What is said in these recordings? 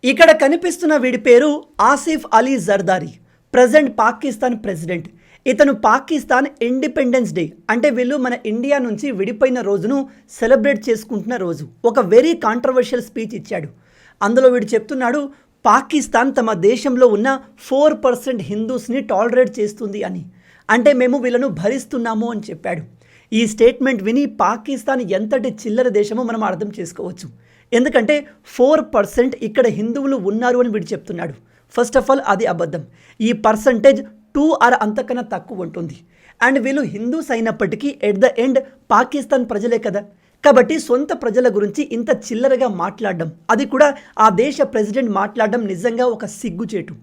ఇక్కడ కనిపిస్తున్న వీడి పేరు ఆసిఫ్ అలీ జర్దారీ, ప్రజెంట్ పాకిస్తాన్ ప్రెసిడెంట్. ఇతను పాకిస్తాన్ ఇండిపెండెన్స్ డే అంటే వీళ్ళు మన ఇండియా నుంచి విడిపోయిన రోజును సెలబ్రేట్ చేసుకుంటున్న రోజు ఒక వెరీ కాంట్రవర్షియల్ స్పీచ్ ఇచ్చాడు. అందులో వీడు చెప్తున్నాడు పాకిస్తాన్ తమ దేశంలో ఉన్న 4% హిందూస్ని టాలరేట్ చేస్తుంది అని, అంటే మేము వీళ్ళను భరిస్తున్నాము అని చెప్పాడు. ఈ స్టేట్మెంట్ విని పాకిస్తాన్ ఎంతటి చిల్లర దేశమో మనం అర్థం చేసుకోవచ్చు. ఎందుకంటే 4% ఇక్కడ హిందువులు ఉన్నారు అని వీడు చెప్తున్నాడు. ఫస్ట్ ఆఫ్ ఆల్ అది అబద్ధం. ఈ పర్సంటేజ్ 2 ఆర్ అంతకన్నా తక్కువ ఉంటుంది. అండ్ వీళ్ళు హిందూస్ అయినప్పటికీ ఎట్ ద ఎండ్ పాకిస్తాన్ ప్రజలే కదా. కాబట్టి సొంత ప్రజల గురించి ఇంత చిల్లరగా మాట్లాడడం, అది కూడా ఆ దేశ ప్రెసిడెంట్ మాట్లాడడం నిజంగా ఒక సిగ్గుచేటు.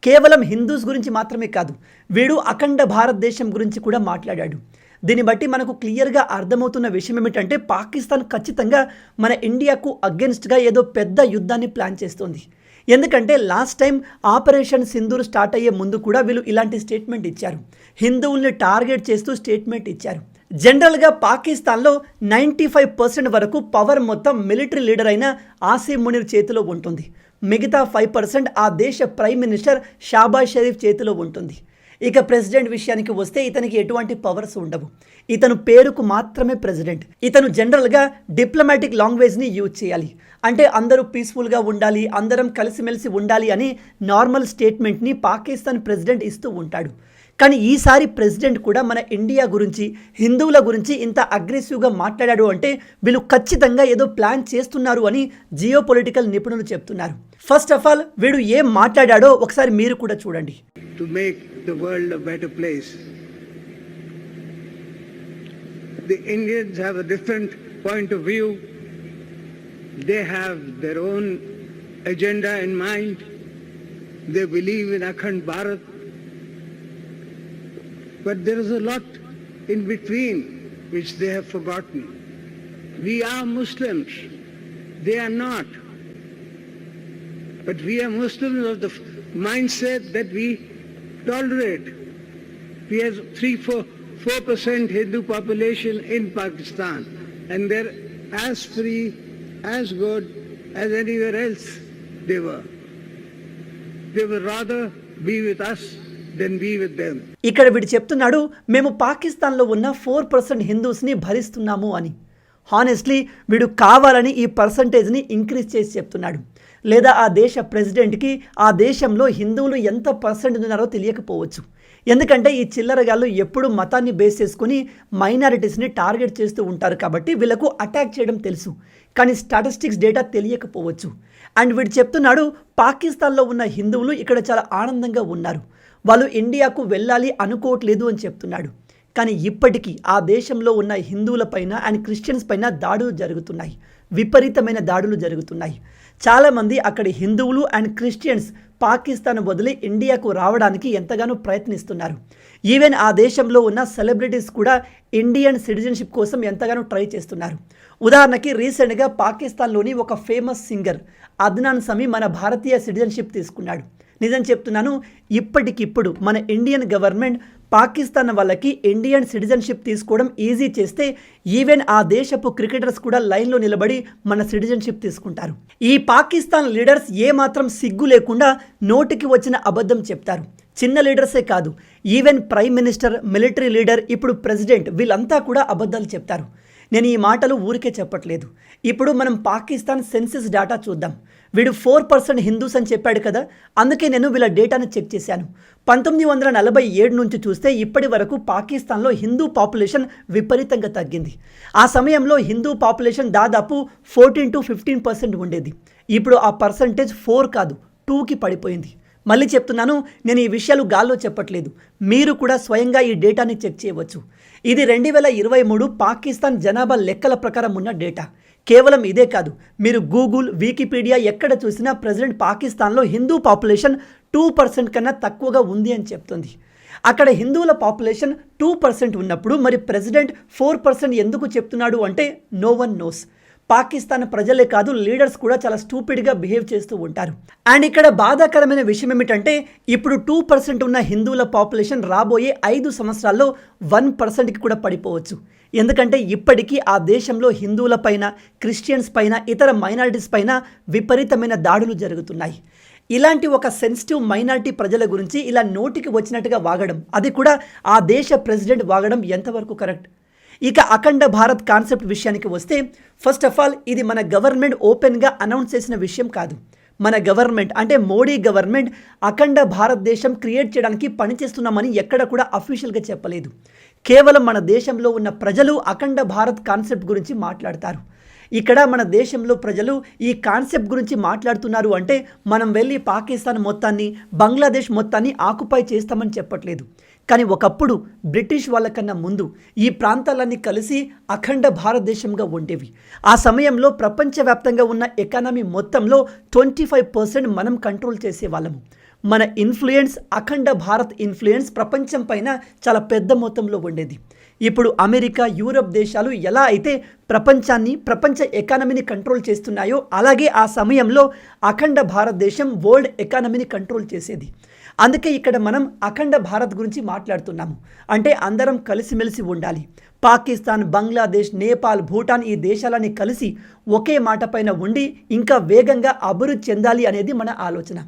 కేవలం హిందూస్ గురించి మాత్రమే కాదు, వీడు అఖండ భారతదేశం గురించి కూడా మాట్లాడాడు. దీన్ని బట్టి మనకు క్లియర్గా అర్థమవుతున్న విషయం ఏమిటంటే పాకిస్తాన్ ఖచ్చితంగా మన ఇండియాకు అగెన్స్ట్గా ఏదో పెద్ద యుద్ధాన్ని ప్లాన్ చేస్తుంది. ఎందుకంటే last time operation Sindoor start అయ్యే ముందు కూడా వీళ్ళు ఇలాంటి స్టేట్మెంట్ ఇచ్చారు. హిందువుల్ని టార్గెట్ చేస్తూ స్టేట్మెంట్ ఇచ్చారు. జనరల్గా పాకిస్తాన్లో 95% వరకు పవర్ మొత్తం మిలిటరీ లీడర్ అయిన ఆసిమ్ మునీర్ చేతిలో ఉంటుంది. మిగతా 5% ఆ దేశ ప్రైమ్ మినిస్టర్ షాబాజ్ షరీఫ్ చేతిలో ఉంటుంది. ఇక ప్రెసిడెంట్ విషయానికి వస్తే ఇతనికి ఎటువంటి పవర్స్ ఉండవు. ఇతను పేరుకు మాత్రమే ప్రెసిడెంట్. ఇతను జనరల్గా డిప్లొమాటిక్ లాంగ్వేజ్ని యూజ్ చేయాలి, అంటే అందరూ పీస్ఫుల్గా ఉండాలి, అందరం కలిసిమెలిసి ఉండాలి అని నార్మల్ స్టేట్మెంట్ని పాకిస్తాన్ ప్రెసిడెంట్ ఇస్తూ ఉంటాడు. కానీ ఈసారి ప్రెసిడెంట్ కూడా మన ఇండియా గురించి, హిందువుల గురించి ఇంత అగ్రెసివ్గా మాట్లాడాడు అంటే వీళ్ళు ఖచ్చితంగా ఏదో ప్లాన్ చేస్తున్నారు అని జియో పొలిటికల్ నిపుణులు చెప్తున్నారు. ఫస్ట్ ఆఫ్ ఆల్ వీడు ఏం మాట్లాడాడో ఒకసారి మీరు కూడా చూడండి. To make the world a better place. The Indians have a different point of view. They have their own agenda in mind. They believe in Akhand Bharat. But there is a lot in between which they have forgotten. We are Muslims. They are not. But we are Muslims of the mindset that we tolerate. We have 4% Hindu population in Pakistan, and they're as free, as good as anywhere else they were. They would rather be with us than be with them. ఇక్కడ వీడు చెప్తున్నాడు మేము పాకిస్తాన్లో ఉన్న 4% హిందూస్ని భరిస్తున్నాము అని. Honestly వీడు కావాలని ఈ పర్సంటేజ్ని ఇంక్రీజ్ చేసి చెప్తున్నాడు. లేదా ఆ దేశ ప్రెసిడెంట్కి ఆ దేశంలో హిందువులు ఎంత పర్సెంట్ ఉన్నారో తెలియకపోవచ్చు. ఎందుకంటే ఈ చిల్లరగాళ్ళు ఎప్పుడు మతాన్ని బేస్ చేసుకుని మైనారిటీస్ని టార్గెట్ చేస్తూ ఉంటారు కాబట్టి వీళ్ళకు అటాక్ చేయడం తెలుసు, కానీ స్టాటిస్టిక్స్ డేటా తెలియకపోవచ్చు. అండ్ వీడు చెప్తున్నాడు పాకిస్తాన్లో ఉన్న హిందువులు ఇక్కడ చాలా ఆనందంగా ఉన్నారు, వాళ్ళు ఇండియాకు వెళ్ళాలి అనుకోవట్లేదు అని చెప్తున్నాడు. కానీ ఇప్పటికీ ఆ దేశంలో ఉన్న హిందువులపైన అండ్ క్రిస్టియన్స్ పైన దాడులు జరుగుతున్నాయి, విపరీతమైన దాడులు జరుగుతున్నాయి. చాలామంది అక్కడి హిందువులు అండ్ క్రిస్టియన్స్ పాకిస్తాన్ వదిలి ఇండియాకు రావడానికి ఎంతగానో ప్రయత్నిస్తున్నారు. ఈవెన్ ఆ దేశంలో ఉన్న సెలబ్రిటీస్ కూడా ఇండియన్ సిటిజన్షిప్ కోసం ఎంతగానో ట్రై చేస్తున్నారు. ఉదాహరణకి రీసెంట్గా పాకిస్తాన్లోని ఒక ఫేమస్ సింగర్ అద్నాన్ సమీ మన భారతీయ సిటిజన్షిప్ తీసుకున్నాడు. నిజం చెప్తున్నాను, ఇప్పటికిప్పుడు మన ఇండియన్ గవర్నమెంట్ పాకిస్తాన్ వాళ్ళకి ఇండియన్ సిటిజన్షిప్ తీసుకోవడం ఈజీ చేస్తే ఈవెన్ ఆ దేశపు క్రికెటర్స్ కూడా లైన్లో నిలబడి మన సిటిజన్షిప్ తీసుకుంటారు. ఈ పాకిస్తాన్ లీడర్స్ ఏమాత్రం సిగ్గు లేకుండా నోటికి వచ్చిన అబద్ధం చెప్తారు. చిన్న లీడర్సే కాదు, even prime minister, military leader, ఇప్పుడు ప్రెసిడెంట్, వీళ్ళంతా కూడా అబద్ధాలు చెప్తారు. నేను ఈ మాటలు ఊరికే చెప్పట్లేదు. ఇప్పుడు మనం పాకిస్తాన్ సెన్సస్ డేటా చూద్దాం. వీడు 4% హిందూస్ అని చెప్పాడు కదా, అందుకే నేను వీళ్ళ డేటాను చెక్ చేశాను. 1947 నుంచి చూస్తే ఇప్పటి వరకు పాకిస్తాన్లో హిందూ పాపులేషన్ విపరీతంగా తగ్గింది. ఆ సమయంలో హిందూ పాపులేషన్ దాదాపు 14 to 15% ఉండేది. ఇప్పుడు ఆ పర్సంటేజ్ 4 కాదు 2కి పడిపోయింది. మళ్ళీ చెప్తున్నాను, నేను ఈ విషయాలు గాల్లో చెప్పట్లేదు, మీరు కూడా స్వయంగా ఈ డేటాని చెక్ చేయవచ్చు. ఇది 2023 పాకిస్తాన్ జనాభా లెక్కల ప్రకారం ఉన్న డేటా. కేవలం ఇదే కాదు, మీరు గూగుల్, వికీపీడియా ఎక్కడ చూసినా ప్రెసిడెంట్ పాకిస్తాన్లో హిందూ పాపులేషన్ 2% కన్నా తక్కువగా ఉంది అని చెప్తుంది. అక్కడ హిందువుల పాపులేషన్ 2% ఉన్నప్పుడు మరి ప్రెసిడెంట్ 4% ఎందుకు చెప్తున్నాడు అంటే నో వన్ నోస్. పాకిస్తాన్ ప్రజలే కాదు, లీడర్స్ కూడా చాలా స్టూపిడ్గా బిహేవ్ చేస్తూ ఉంటారు. అండ్ ఇక్కడ బాధాకరమైన విషయం ఏమిటంటే ఇప్పుడు 2% ఉన్న హిందువుల పాపులేషన్ రాబోయే 5 సంవత్సరాల్లో 1%కి కూడా పడిపోవచ్చు. ఎందుకంటే ఇప్పటికీ ఆ దేశంలో హిందువుల పైన, క్రిస్టియన్స్ పైన, ఇతర మైనారిటీస్ పైన విపరీతమైన దాడులు జరుగుతున్నాయి. ఇలాంటి ఒక సెన్సిటివ్ మైనారిటీ ప్రజల గురించి ఇలా నోటికి వచ్చినట్టుగా వాగడం, అది కూడా ఆ దేశ ప్రెసిడెంట్ వాగడం ఎంతవరకు కరెక్ట్? ఇక అఖండ భారత్ కాన్సెప్ట్ విషయానికి వస్తే, ఫస్ట్ ఆఫ్ ఆల్ ఇది మన గవర్నమెంట్ ఓపెన్గా అనౌన్స్ చేసిన విషయం కాదు. మన గవర్నమెంట్ అంటే మోడీ గవర్నమెంట్ అఖండ భారతదేశం క్రియేట్ చేయడానికి పనిచేస్తున్నామని ఎక్కడ కూడా అఫీషియల్గా చెప్పలేదు. కేవలం మన దేశంలో ఉన్న ప్రజలు అఖండ భారత్ కాన్సెప్ట్ గురించి మాట్లాడతారు. ఇక్కడ మన దేశంలో ప్రజలు ఈ కాన్సెప్ట్ గురించి మాట్లాడుతున్నారు అంటే మనం వెళ్ళి పాకిస్తాన్ మొత్తాన్ని, బంగ్లాదేశ్ మొత్తాన్ని ఆక్యుపై చేస్తామని చెప్పట్లేదు. కానీ ఒకప్పుడు బ్రిటిష్ వాళ్ళకన్నా ముందు ఈ ప్రాంతాలన్నీ కలిసి అఖండ భారతదేశంగా ఉండేవి. ఆ సమయంలో ప్రపంచవ్యాప్తంగా ఉన్న ఎకానమీ మొత్తంలో 25% మనం కంట్రోల్ చేసేవాళ్ళము. మన ఇన్ఫ్లుయెన్స్, అఖండ భారత్ ఇన్ఫ్లుయెన్స్ ప్రపంచం పైన చాలా పెద్ద మొత్తంలో ఉండేది. ఇప్పుడు అమెరికా, యూరప్ దేశాలు ఎలా అయితే ప్రపంచ ఎకానమీని కంట్రోల్ చేస్తున్నాయో, అలాగే ఆ సమయంలో అఖండ భారతదేశం వరల్డ్ ఎకానమీని కంట్రోల్ చేసేది. అందుకే ఇక్కడ మనం అఖండ భారత్ గురించి మాట్లాడుతున్నాము. అంటే అందరం కలిసిమెలిసి ఉండాలి. పాకిస్తాన్, బంగ్లాదేశ్, నేపాల్, భూటాన్ ఈ దేశాలని కలిసి ఒకే మాట పైన ఉండి ఇంకా వేగంగా అభివృద్ధి చెందాలి అనేది మన ఆలోచన.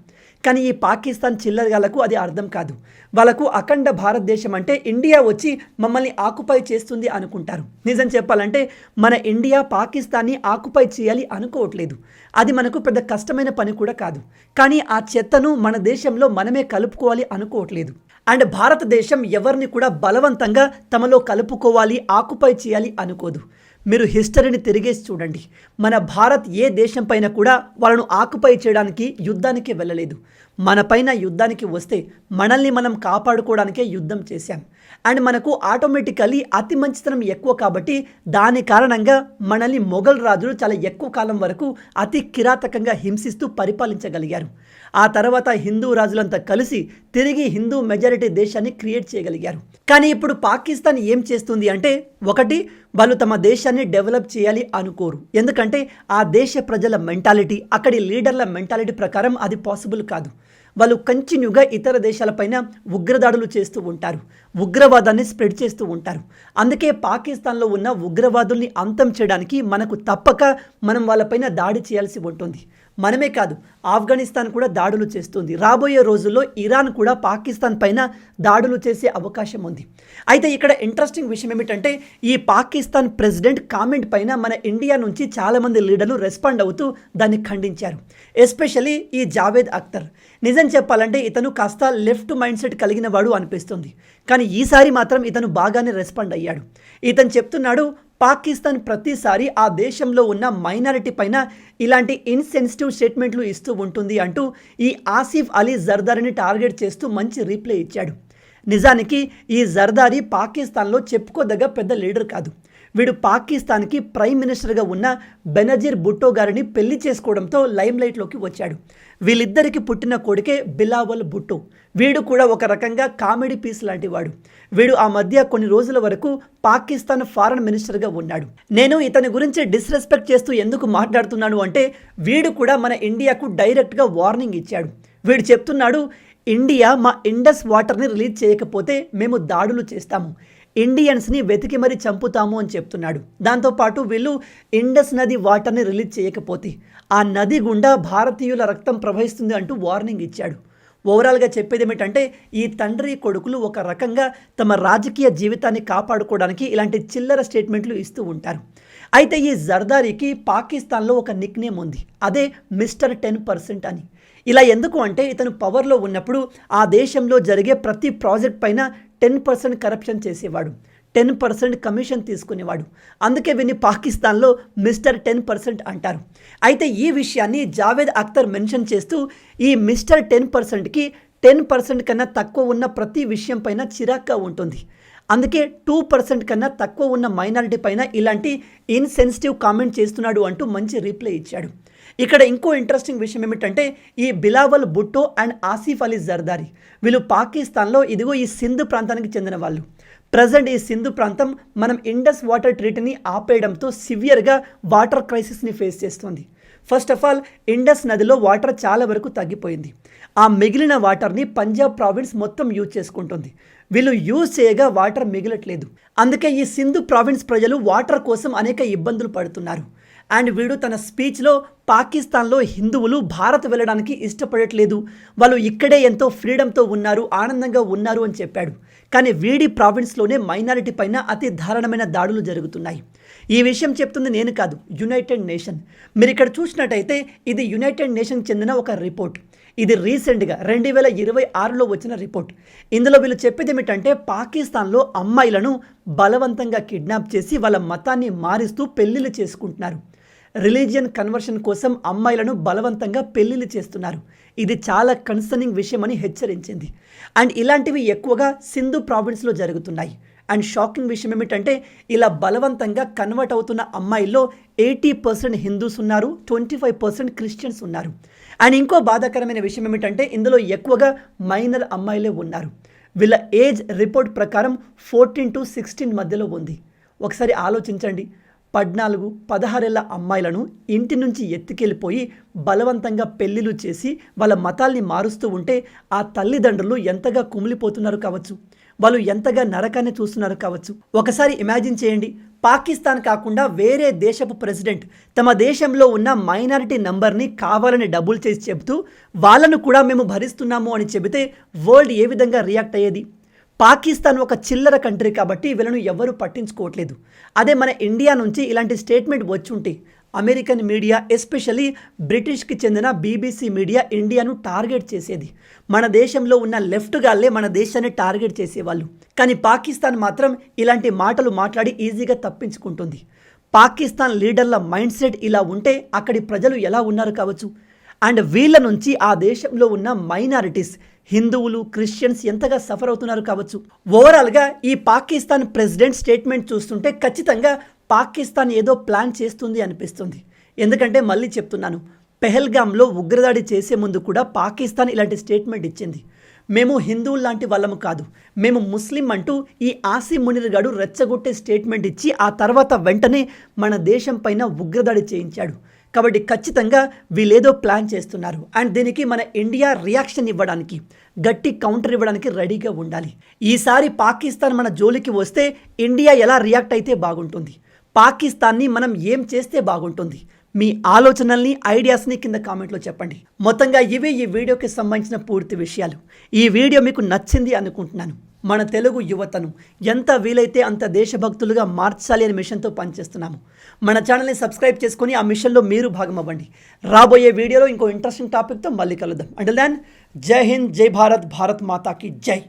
కానీ ఈ పాకిస్తాన్ చిల్లరగాళ్లకు అది అర్థం కాదు. వాళ్ళకు అఖండ భారతదేశం అంటే ఇండియా వచ్చి మమ్మల్ని ఆక్యుపై చేస్తుంది అనుకుంటారు. నిజం చెప్పాలంటే మన ఇండియా పాకిస్తాన్ని ఆక్యుపై చేయాలి అనుకోవట్లేదు. అది మనకు పెద్ద కష్టమైన పని కూడా కాదు. కానీ ఆ చెత్తను మన దేశంలో మనమే కలుపుకోవాలి అనుకోవట్లేదు. అండ్ భారతదేశం ఎవరిని కూడా బలవంతంగా తమలో కలుపుకోవాలి, ఆక్యుపై చేయాలి అనుకోదు. మీరు హిస్టరీని తిరిగేసి చూడండి. మన భారత్ ఏ దేశం పైన కూడా వాళ్ళను ఆక్యుపై చేయడానికి యుద్ధానికి వెళ్ళలేదు. మన పైన యుద్ధానికి వస్తే మనల్ని మనం కాపాడుకోవడానికే యుద్ధం చేశాం. అండ్ మనకు ఆటోమేటికలీ అతి మంచితనం ఎక్కువ కాబట్టి దాని కారణంగా మనల్ని మొఘల్ రాజులు చాలా ఎక్కువ కాలం వరకు అతి కిరాతకంగా హింసిస్తూ పరిపాలించగలిగారు. ఆ తర్వాత హిందూ రాజులంతా కలిసి తిరిగి హిందూ మెజారిటీ దేశాన్ని క్రియేట్ చేయగలిగారు. కానీ ఇప్పుడు పాకిస్తాన్ ఏం చేస్తుంది అంటే, ఒకటి, వాళ్ళు తమ దేశాన్ని డెవలప్ చేయాలి అనుకోరు. ఎందుకంటే ఆ దేశ ప్రజల మెంటాలిటీ, అక్కడి లీడర్ల మెంటాలిటీ ప్రకారం అది పాసిబుల్ కాదు. వాళ్ళు కంటిన్యూగా ఇతర దేశాలపైన ఉగ్రదాడులు చేస్తూ ఉంటారు, ఉగ్రవాదాన్ని స్ప్రెడ్ చేస్తూ ఉంటారు. అందుకే పాకిస్తాన్లో ఉన్న ఉగ్రవాదుల్ని అంతం చేయడానికి మనకు తప్పక మనం వాళ్ళపైన దాడి చేయాల్సి ఉంటుంది. మనమే కాదు, ఆఫ్ఘనిస్తాన్ కూడా దాడులు చేస్తుంది. రాబోయే రోజుల్లో ఇరాన్ కూడా పాకిస్తాన్ పైన దాడులు చేసే అవకాశం ఉంది. అయితే ఇక్కడ ఇంట్రెస్టింగ్ విషయం ఏమిటంటే, ఈ పాకిస్తాన్ ప్రెసిడెంట్ కామెంట్ పైన మన ఇండియా నుంచి చాలామంది లీడర్లు రెస్పాండ్ అవుతూ దాన్ని ఖండించారు. ఎస్పెషలీ ఈ జావేద్ అఖ్తర్. నిజం చెప్పాలంటే ఇతను కాస్త లెఫ్ట్ మైండ్ సెట్ కలిగిన వాడు అనిపిస్తుంది. కానీ ఈసారి మాత్రం ఇతను బాగానే రెస్పాండ్ అయ్యాడు. ఇతను చెప్తున్నాడు, పాకిస్తాన్ ప్రతిసారి ఆ దేశంలో ఉన్న మైనారిటీ పైన ఇలాంటి ఇన్సెన్సిటివ్ స్టేట్మెంట్లు ఇస్తూ ఉంటుంది అంటూ ఈ ఆసిఫ్ అలీ జర్దారీని టార్గెట్ చేస్తూ మంచి రీప్లై ఇచ్చాడు. నిజానికి ఈ జర్దారీ పాకిస్తాన్లో చెప్పుకోదగ్గ పెద్ద లీడర్ కాదు. వీడు పాకిస్తాన్కి ప్రైమ్ మినిస్టర్గా ఉన్న బెనజీర్ భుట్టో గారిని పెళ్లి చేసుకోవడంతో లైమ్లైట్లోకి వచ్చాడు. వీళ్ళిద్దరికి పుట్టిన కొడుకే బిలావల్ భుట్టో. వీడు కూడా ఒక రకంగా కామెడీ పీస్ లాంటి వాడు. వీడు ఆ మధ్య కొన్ని రోజుల వరకు పాకిస్తాన్ ఫారెన్ మినిస్టర్గా ఉన్నాడు. నేను ఇతని గురించి డిస్రెస్పెక్ట్ చేస్తూ ఎందుకు మాట్లాడుతున్నాను అంటే, వీడు కూడా మన ఇండియాకు డైరెక్ట్గా వార్నింగ్ ఇచ్చాడు. వీడు చెప్తున్నాడు, ఇండియా మా ఇండస్ వాటర్ని రిలీజ్ చేయకపోతే మేము దాడులు చేస్తాము, ఇండియన్స్ని వెతికి మరీ చంపుతాము అని చెప్తున్నాడు. దాంతోపాటు వీళ్ళు ఇండస్ నది వాటర్ని రిలీజ్ చేయకపోతే ఆ నది గుండా భారతీయుల రక్తం ప్రవహిస్తుంది అంటూ వార్నింగ్ ఇచ్చాడు. ఓవరాల్గా చెప్పేది ఏమిటంటే, ఈ తండ్రి కొడుకులు ఒక రకంగా తమ రాజకీయ జీవితాన్ని కాపాడుకోవడానికి ఇలాంటి చిల్లర స్టేట్మెంట్లు ఇస్తూ ఉంటారు. అయితే ఈ జర్దారీకి పాకిస్తాన్లో ఒక నిక్ నేమ్ ఉంది, అదే మిస్టర్ 10% అని. ఇలా ఎందుకు అంటే, ఇతను పవర్లో ఉన్నప్పుడు ఆ దేశంలో జరిగే ప్రతి ప్రాజెక్ట్ పైన 10% కరప్షన్ చేసేవాడు, 10% కమిషన్ తీసుకునేవాడు. అందుకే వీని పాకిస్తాన్లో మిస్టర్ 10% అంటారు. అయితే ఈ విషయాన్ని జావేద్ అఖ్తర్ మెన్షన్ చేస్తూ, ఈ మిస్టర్ 10%కి 10% కన్నా తక్కువ ఉన్న ప్రతి విషయం పైన చిరాగ్గా ఉంటుంది. అందుకే 2% కన్నా తక్కువ ఉన్న మైనారిటీ పైన ఇలాంటి ఇన్సెన్సిటివ్ కామెంట్ చేస్తున్నాడు అంటూ మంచి రీప్లై ఇచ్చాడు. ఇక్కడ ఇంకో ఇంట్రెస్టింగ్ విషయం ఏమిటంటే, ఈ బిలావల్ భుట్టో అండ్ ఆసిఫ్ అలీ జర్దారీ వీళ్ళు పాకిస్తాన్లో ఇదిగో ఈ సింధు ప్రాంతానికి చెందిన వాళ్ళు. ప్రజెంట్ ఈ సింధు ప్రాంతం మనం ఇండస్ వాటర్ ట్రీటీని ఆపేయడంతో సివియర్గా వాటర్ క్రైసిస్ని ఫేస్ చేస్తుంది. ఫస్ట్ ఆఫ్ ఆల్ ఇండస్ నదిలో వాటర్ చాలా వరకు తగ్గిపోయింది. ఆ మిగిలిన వాటర్ని పంజాబ్ ప్రావిన్స్ మొత్తం యూజ్ చేసుకుంటుంది. వీళ్ళు యూజ్ చేయగా వాటర్ మిగలట్లేదు. అందుకే ఈ సింధు ప్రావిన్స్ ప్రజలు వాటర్ కోసం అనేక ఇబ్బందులు పడుతున్నారు. అండ్ వీడు తన స్పీచ్లో పాకిస్తాన్లో హిందువులు భారత్ వెళ్ళడానికి ఇష్టపడట్లేదు, వాళ్ళు ఇక్కడే ఎంతో ఫ్రీడమ్తో ఉన్నారు, ఆనందంగా ఉన్నారు అని చెప్పాడు. కానీ వీడి ప్రావిన్స్లోనే మైనారిటీ పైన అతి దారుణమైన దాడులు జరుగుతున్నాయి. ఈ విషయం చెప్తుంది నేను కాదు, యునైటెడ్ నేషన్. మీరు ఇక్కడ చూసినట్టయితే ఇది యునైటెడ్ నేషన్కి చెందిన ఒక రిపోర్ట్. ఇది రీసెంట్గా 2026లో వచ్చిన రిపోర్ట్. ఇందులో వీళ్ళు చెప్పేది ఏమిటంటే పాకిస్తాన్లో అమ్మాయిలను బలవంతంగా కిడ్నాప్ చేసి వాళ్ళ మతాన్ని మారుస్తూ పెళ్లిళ్ళు చేసుకుంటున్నారు. రిలీజియన్ కన్వర్షన్ కోసం అమ్మాయిలను బలవంతంగా పెళ్లిళ్ళు చేస్తున్నారు. ఇది చాలా కన్సర్నింగ్ విషయం అని హెచ్చరించింది. అండ్ ఇలాంటివి ఎక్కువగా సింధు ప్రావిన్స్లో జరుగుతున్నాయి. అండ్ షాకింగ్ విషయం ఏమిటంటే ఇలా బలవంతంగా కన్వర్ట్ అవుతున్న అమ్మాయిల్లో 80% హిందూస్ ఉన్నారు, 25% క్రిస్టియన్స్ ఉన్నారు. అండ్ ఇంకో బాధాకరమైన విషయం ఏమిటంటే ఇందులో ఎక్కువగా మైనర్ అమ్మాయిలే ఉన్నారు. వీళ్ళ ఏజ్ రిపోర్ట్ ప్రకారం 14 to 16 మధ్యలో ఉంది. ఒకసారి ఆలోచించండి, 14-16 ఏళ్ల అమ్మాయిలను ఇంటి నుంచి ఎత్తుకెళ్ళిపోయి బలవంతంగా పెళ్లిళ్ళు చేసి వాళ్ళ మతాల్ని మారుస్తూ ఉంటే ఆ తల్లిదండ్రులు ఎంతగా కుమిలిపోతున్నారు కావచ్చు, వాళ్ళు ఎంతగా నరకాన్ని చూస్తున్నారు కావచ్చు. ఒకసారి ఇమాజిన్ చేయండి, పాకిస్తాన్ కాకుండా వేరే దేశపు ప్రెసిడెంట్ తమ దేశంలో ఉన్న మైనారిటీ నంబర్ని కావాలని డబుల్ చేసి చెబుతూ వాళ్ళను కూడా మేము భరిస్తున్నాము అని చెబితే వరల్డ్ ఏ విధంగా రియాక్ట్ అయ్యేది? పాకిస్తాన్ ఒక చిల్లర కంట్రీ కాబట్టి వీళ్ళను ఎవరు పట్టించుకోవట్లేదు. అదే మన ఇండియా నుంచి ఇలాంటి స్టేట్మెంట్ వచ్చుంటే అమెరికన్ మీడియా, ఎస్పెషల్లీ బ్రిటిష్కి చెందిన BBC మీడియా ఇండియాను టార్గెట్ చేసేది. మన దేశంలో ఉన్న లెఫ్ట్ గాళ్ళే మన దేశాన్ని టార్గెట్ చేసేవాళ్ళు. కానీ పాకిస్తాన్ మాత్రం ఇలాంటి మాటలు మాట్లాడి ఈజీగా తప్పించుకుంటుంది. పాకిస్తాన్ లీడర్ల మైండ్ సెట్ ఇలా ఉంటే అక్కడి ప్రజలు ఎలా ఉన్నారు కావచ్చు. అండ్ వీళ్ళ నుంచి ఆ దేశంలో ఉన్న మైనారిటీస్, హిందువులు, క్రిస్టియన్స్ ఎంతగా సఫర్ అవుతున్నారు కావచ్చు. ఓవరాల్గా ఈ పాకిస్తాన్ ప్రెసిడెంట్ స్టేట్మెంట్ చూస్తుంటే ఖచ్చితంగా పాకిస్తాన్ ఏదో ప్లాన్ చేస్తుంది అనిపిస్తుంది. ఎందుకంటే మళ్ళీ చెప్తున్నాను, పెహల్గామ్లో ఉగ్రదాడి చేసే ముందు కూడా పాకిస్తాన్ ఇలాంటి స్టేట్మెంట్ ఇచ్చింది. మేము హిందువులు లాంటి వాళ్ళము కాదు, మేము ముస్లిం అంటూ ఈ ఆసిమ్ మునీర్ గాడు రెచ్చగొట్టే స్టేట్మెంట్ ఇచ్చి ఆ తర్వాత వెంటనే మన దేశం పైన ఉగ్రదాడి చేయించాడు. కాబట్టి ఖచ్చితంగా వీళ్ళేదో ప్లాన్ చేస్తున్నారు. అండ్ దీనికి మన ఇండియా రియాక్షన్ ఇవ్వడానికి, గట్టి కౌంటర్ ఇవ్వడానికి రెడీగా ఉండాలి. ఈసారి పాకిస్తాన్ మన జోలికి వస్తే ఇండియా ఎలా రియాక్ట్ అయితే బాగుంటుంది, పాకిస్తాన్ని మనం ఏం చేస్తే బాగుంటుంది? మీ ఆలోచనల్ని, ఐడియాస్ని కింద కామెంట్లో చెప్పండి. మొత్తంగా ఇవే ఈ వీడియోకి సంబంధించిన పూర్తి విషయాలు. ఈ వీడియో మీకు నచ్చింది అనుకుంటున్నాను. మన తెలుగు యువతను ఎంత వీలైతే అంత దేశభక్తులుగా మార్చాలి అనే మిషన్తో పనిచేస్తున్నాము. మన ఛానల్ని సబ్స్క్రైబ్ చేసుకొని ఆ మిషన్లో మీరు భాగం అవ్వండి. రాబోయే వీడియోలో ఇంకో ఇంట్రెస్టింగ్ టాపిక్తో మళ్ళీ కలుద్దాం. అంటిల్ దెన్, జై హింద్, జై భారత్, భారత్ మాతాకి జై.